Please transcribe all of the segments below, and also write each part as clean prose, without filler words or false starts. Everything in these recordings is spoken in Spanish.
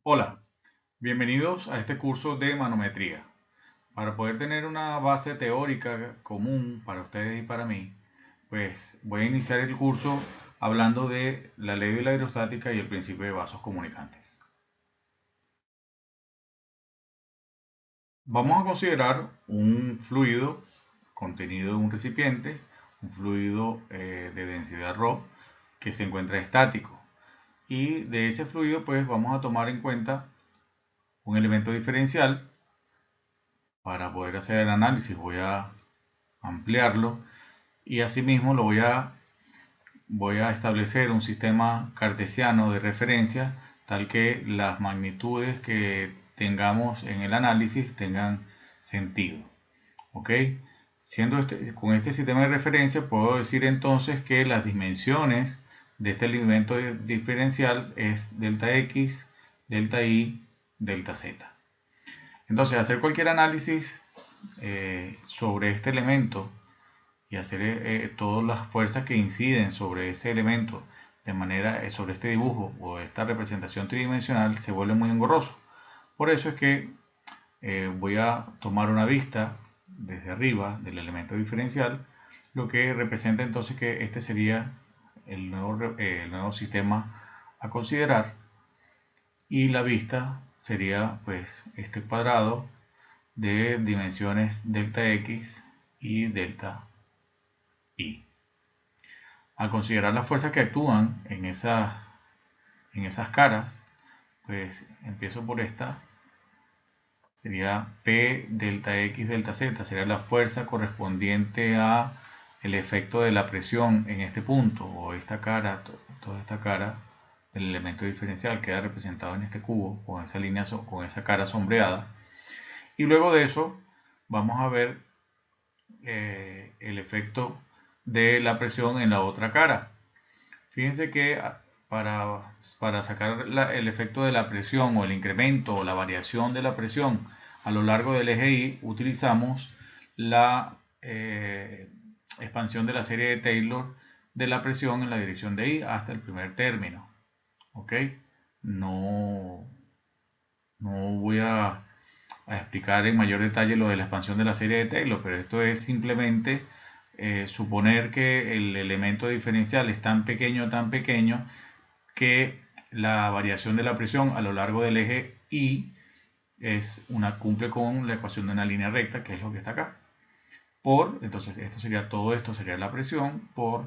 Hola, bienvenidos a este curso de manometría. Para poder tener una base teórica común para ustedes y para mí, pues voy a iniciar el curso hablando de la ley de la hidrostática y el principio de vasos comunicantes. Vamos a considerar un fluido contenido en un recipiente, un fluido de densidad ρ que se encuentra estático. Y de ese fluido pues vamos a tomar en cuenta un elemento diferencial. Para poder hacer el análisis voy a ampliarlo y asimismo voy a establecer un sistema cartesiano de referencia tal que las magnitudes que tengamos en el análisis tengan sentido. ¿Ok? Con este sistema de referencia puedo decir entonces que las dimensiones de este elemento diferencial es delta x, delta y, delta z. Entonces, hacer cualquier análisis sobre este elemento y hacer todas las fuerzas que inciden sobre ese elemento de manera sobre este dibujo o esta representación tridimensional se vuelve muy engorroso. Por eso es que voy a tomar una vista desde arriba del elemento diferencial, lo que representa entonces que este sería el nuevo sistema a considerar, y la vista sería pues este cuadrado de dimensiones delta x y delta y. Al considerar las fuerzas que actúan en esas caras, pues empiezo por esta, sería P delta x delta z, sería la fuerza correspondiente a el efecto de la presión en este punto, o esta cara, toda esta cara del elemento diferencial queda representado en este cubo, con esa línea, con esa cara sombreada. Y luego de eso, vamos a ver el efecto de la presión en la otra cara. Fíjense que para sacar el efecto de la presión o el incremento o la variación de la presión a lo largo del eje Y utilizamos la expansión de la serie de Taylor de la presión en la dirección de Y hasta el primer término. ¿Ok? No, no voy a explicar en mayor detalle lo de la expansión de la serie de Taylor, pero esto es simplemente suponer que el elemento diferencial es tan pequeño que la variación de la presión a lo largo del eje Y cumple con la ecuación de una línea recta, que es lo que está acá. Entonces todo esto sería la presión por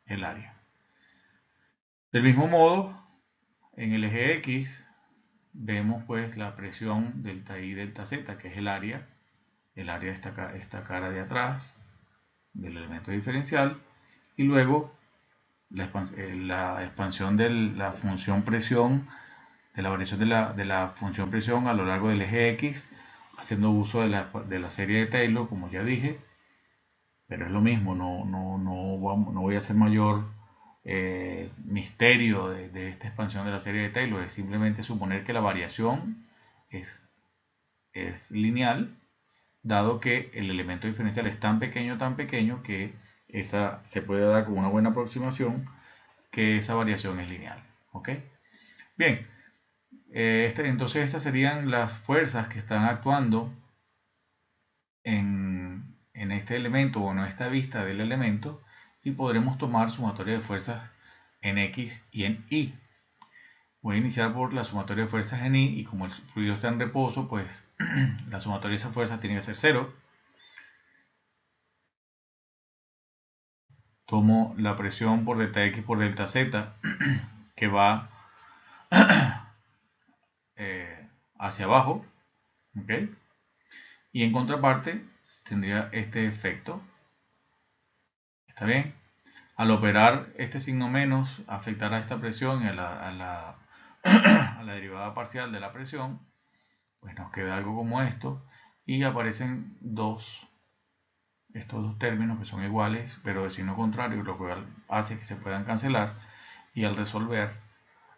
el área. Del mismo modo, en el eje X vemos pues la presión delta I delta Z, que es el área de esta cara de atrás del elemento diferencial, y luego la expansión de la función presión, de la variación de la función presión a lo largo del eje X, haciendo uso de la serie de Taylor, como ya dije, pero es lo mismo, no voy a hacer mayor misterio de esta expansión de la serie de Taylor, es simplemente suponer que la variación es, es lineal, dado que el elemento diferencial es tan pequeño que se puede dar con una buena aproximación que esa variación es lineal. ¿Ok? Bien, entonces estas serían las fuerzas que están actuando en este elemento o en esta vista del elemento, y podremos tomar sumatoria de fuerzas en X y en Y. Voy a iniciar por la sumatoria de fuerzas en Y, y como el fluido está en reposo, pues la sumatoria de esas fuerzas tiene que ser cero. Tomo la presión por delta X por delta Z, que va hacia abajo, ¿ok? Y en contraparte tendría este efecto. ¿Está bien? Al operar este signo menos, afectará esta presión y a la derivada parcial de la presión, pues nos queda algo como esto, y aparecen estos dos términos que son iguales, pero de signo contrario, lo que hace que se puedan cancelar, y al resolver,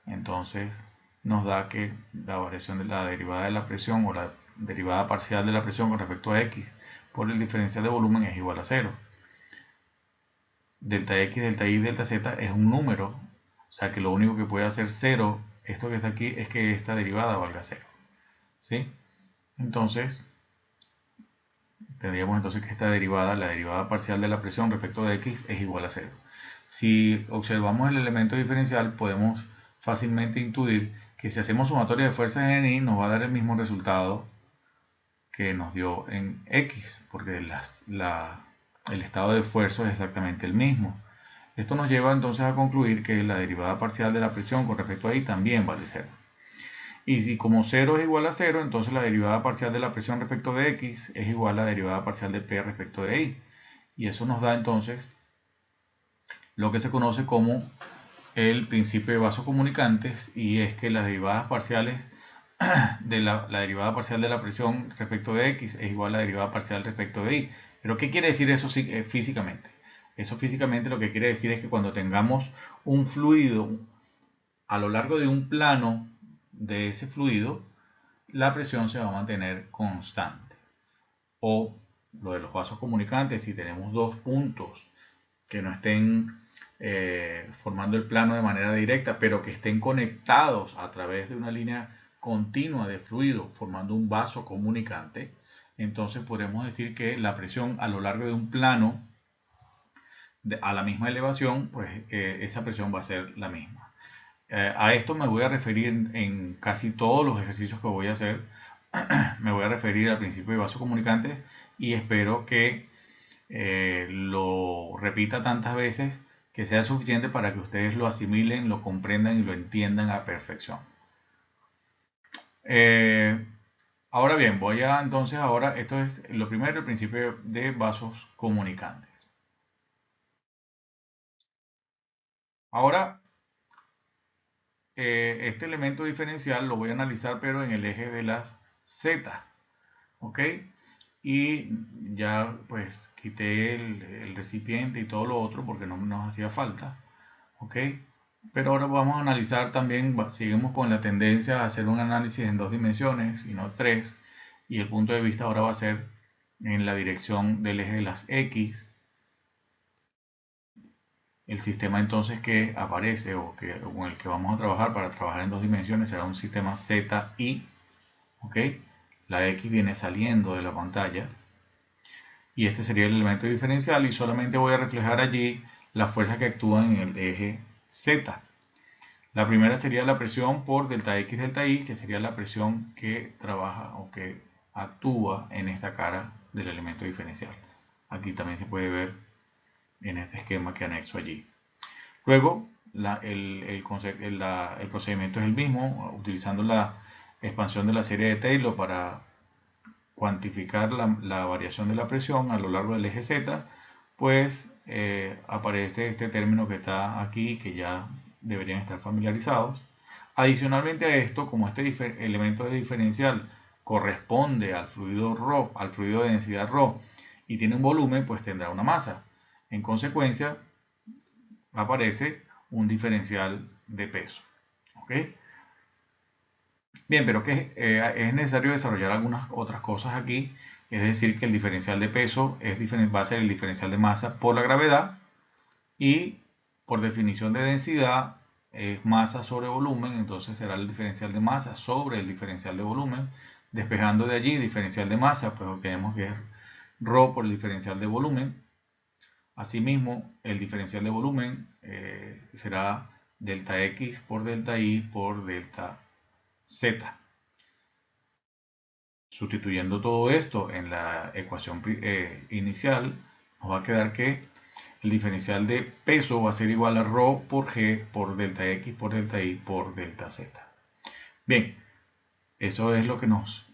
entonces nos da que la variación de la derivada de la presión o la derivada parcial de la presión con respecto a x por el diferencial de volumen es igual a cero. Delta x, delta y, delta z es un número, o sea que lo único que puede hacer cero esto que está aquí es que esta derivada valga cero, ¿sí? Entonces, tendríamos entonces que esta derivada, la derivada parcial de la presión respecto de x, es igual a cero. Si observamos el elemento diferencial, podemos fácilmente intuir que si hacemos sumatoria de fuerzas en y, nos va a dar el mismo resultado que nos dio en x, porque el estado de esfuerzo es exactamente el mismo. Esto nos lleva entonces a concluir que la derivada parcial de la presión con respecto a y también vale cero. Y si como 0 es igual a 0, entonces la derivada parcial de la presión respecto de x es igual a la derivada parcial de p respecto de y. Y eso nos da entonces lo que se conoce como el principio de vasos comunicantes, y es que las derivadas parciales de la derivada parcial de la presión respecto de x es igual a la derivada parcial respecto de y. Pero ¿qué quiere decir eso físicamente? Eso físicamente lo que quiere decir es que cuando tengamos un fluido a lo largo de un plano de ese fluido, la presión se va a mantener constante. O lo de los vasos comunicantes, si tenemos dos puntos que no estén formando el plano de manera directa, pero que estén conectados a través de una línea continua de fluido, formando un vaso comunicante, entonces podemos decir que la presión a lo largo de un plano a la misma elevación, pues esa presión va a ser la misma. A esto me voy a referir en casi todos los ejercicios que voy a hacer. Me voy a referir al principio de vasos comunicantes y espero que lo repita tantas veces que sea suficiente para que ustedes lo asimilen, lo comprendan y lo entiendan a perfección. Eh, Ahora bien, voy a entonces ahora, esto es lo primero, el principio de vasos comunicantes. Ahora, este elemento diferencial lo voy a analizar pero en el eje de las z, ¿ok? Y ya pues quité el recipiente y todo lo otro porque no nos hacía falta, ¿ok? Pero ahora vamos a analizar también, seguimos con la tendencia a hacer un análisis en dos dimensiones y no tres, y el punto de vista ahora va a ser en la dirección del eje de las x. El sistema entonces que aparece o con el que vamos a trabajar para trabajar en dos dimensiones será un sistema ZI, ¿ok? La X viene saliendo de la pantalla y este sería el elemento diferencial y solamente voy a reflejar allí las fuerzas que actúan en el eje Z. La primera sería la presión por delta X delta Y, que sería la presión que trabaja o que actúa en esta cara del elemento diferencial. Aquí también se puede ver en este esquema que anexo allí. Luego, el procedimiento es el mismo, utilizando la expansión de la serie de Taylor para cuantificar la variación de la presión a lo largo del eje Z, pues aparece este término que está aquí, que ya deberían estar familiarizados. Adicionalmente a esto, como este elemento de diferencial corresponde al fluido ρ, al fluido de densidad ρ, y tiene un volumen, pues tendrá una masa. En consecuencia, aparece un diferencial de peso. ¿Ok? Bien, pero que es necesario desarrollar algunas otras cosas aquí. Es decir, que el diferencial de peso va a ser el diferencial de masa por la gravedad y por definición de densidad es masa sobre volumen, entonces será el diferencial de masa sobre el diferencial de volumen. Despejando de allí diferencial de masa, pues obtenemos que es ρ por el diferencial de volumen. Asimismo, el diferencial de volumen será delta X por delta Y por delta Z. Sustituyendo todo esto en la ecuación inicial, nos va a quedar que el diferencial de peso va a ser igual a ρ por G por delta X por delta Y por delta Z. Bien, eso es lo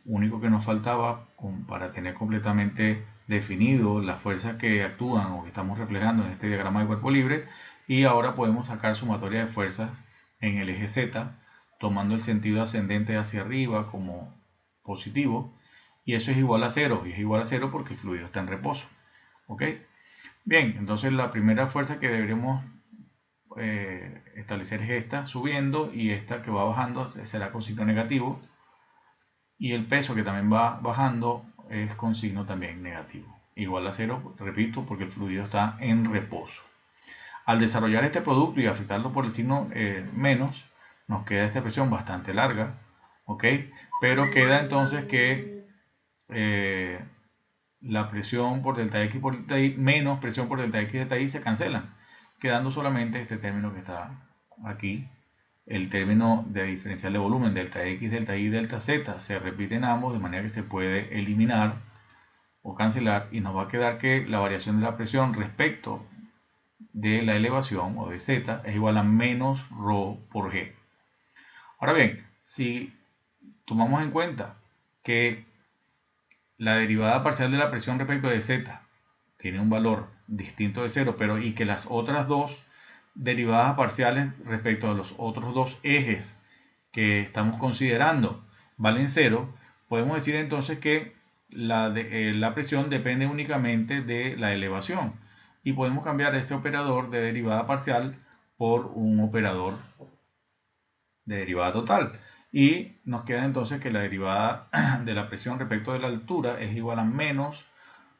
único que nos faltaba para tener completamente definido las fuerzas que actúan o que estamos reflejando en este diagrama de cuerpo libre, y ahora podemos sacar sumatoria de fuerzas en el eje Z tomando el sentido ascendente hacia arriba como positivo, y eso es igual a cero, y es igual a cero porque el fluido está en reposo. ¿Ok? Bien, entonces la primera fuerza que deberemos establecer es esta subiendo, y esta que va bajando será con signo negativo, y el peso que también va bajando es con signo también negativo, igual a cero, repito, porque el fluido está en reposo. Al desarrollar este producto y afectarlo por el signo menos, nos queda esta expresión bastante larga, ¿ok? Pero queda entonces que la presión por delta X por delta Y menos presión por delta X delta Y se cancelan, quedando solamente este término que está aquí, el término de diferencial de volumen, delta X, delta Y, delta Z, se repiten ambos de manera que se puede eliminar o cancelar y nos va a quedar que la variación de la presión respecto de la elevación o de Z es igual a menos ρ por G. Ahora bien, si tomamos en cuenta que la derivada parcial de la presión respecto de Z tiene un valor distinto de cero, pero y que las otras dos derivadas parciales respecto a los otros dos ejes que estamos considerando valen cero, podemos decir entonces que la presión depende únicamente de la elevación y podemos cambiar ese operador de derivada parcial por un operador de derivada total. Y nos queda entonces que la derivada de la presión respecto de la altura es igual a menos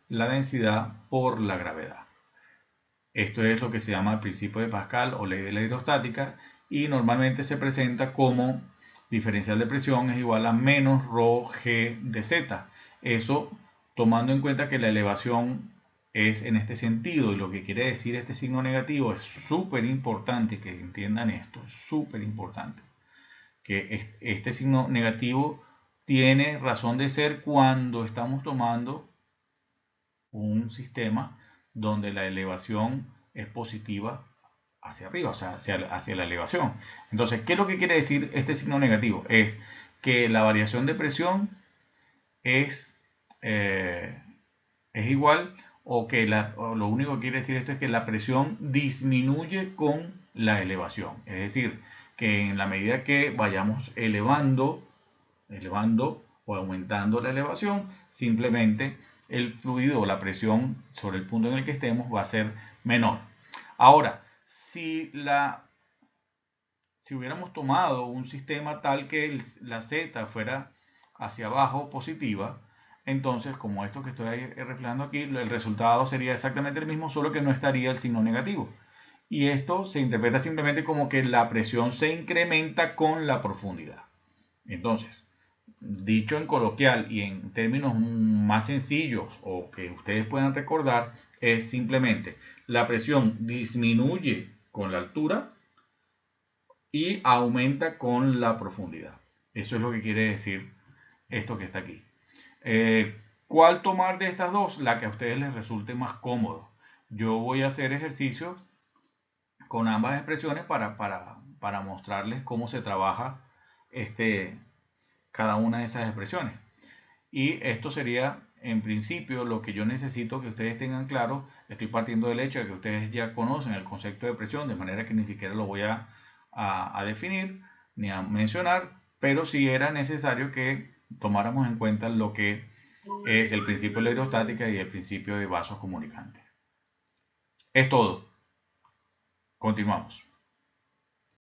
la densidad por la gravedad. Esto es lo que se llama el principio de Pascal o ley de la hidrostática y normalmente se presenta como diferencial de presión es igual a menos ρg de z. Eso tomando en cuenta que la elevación es en este sentido y lo que quiere decir este signo negativo es súper importante que entiendan esto, es súper importante que este signo negativo tiene razón de ser cuando estamos tomando un sistema donde la elevación es positiva hacia arriba, o sea, hacia la elevación. Entonces, ¿qué es lo que quiere decir este signo negativo? Es que la variación de presión es, eh, es igual o lo único que quiere decir esto es que la presión disminuye con la elevación. Es decir, que en la medida que vayamos elevando o aumentando la elevación, simplemente el fluido o la presión sobre el punto en el que estemos va a ser menor. Ahora, si hubiéramos tomado un sistema tal que la Z fuera hacia abajo positiva, entonces como esto que estoy reflejando aquí, el resultado sería exactamente el mismo, solo que no estaría el signo negativo. Y esto se interpreta simplemente como que la presión se incrementa con la profundidad. Entonces, dicho en coloquial y en términos más sencillos o que ustedes puedan recordar, es simplemente la presión disminuye con la altura y aumenta con la profundidad. Eso es lo que quiere decir esto que está aquí. ¿Cuál tomar de estas dos? La que a ustedes les resulte más cómodo. Yo voy a hacer ejercicios con ambas expresiones para mostrarles cómo se trabaja cada una de esas expresiones. Y esto sería, en principio, lo que yo necesito que ustedes tengan claro. Estoy partiendo del hecho de que ustedes ya conocen el concepto de presión, de manera que ni siquiera lo voy a definir ni a mencionar, pero sí era necesario que tomáramos en cuenta lo que es el principio de la hidrostática y el principio de vasos comunicantes. Es todo. Continuamos.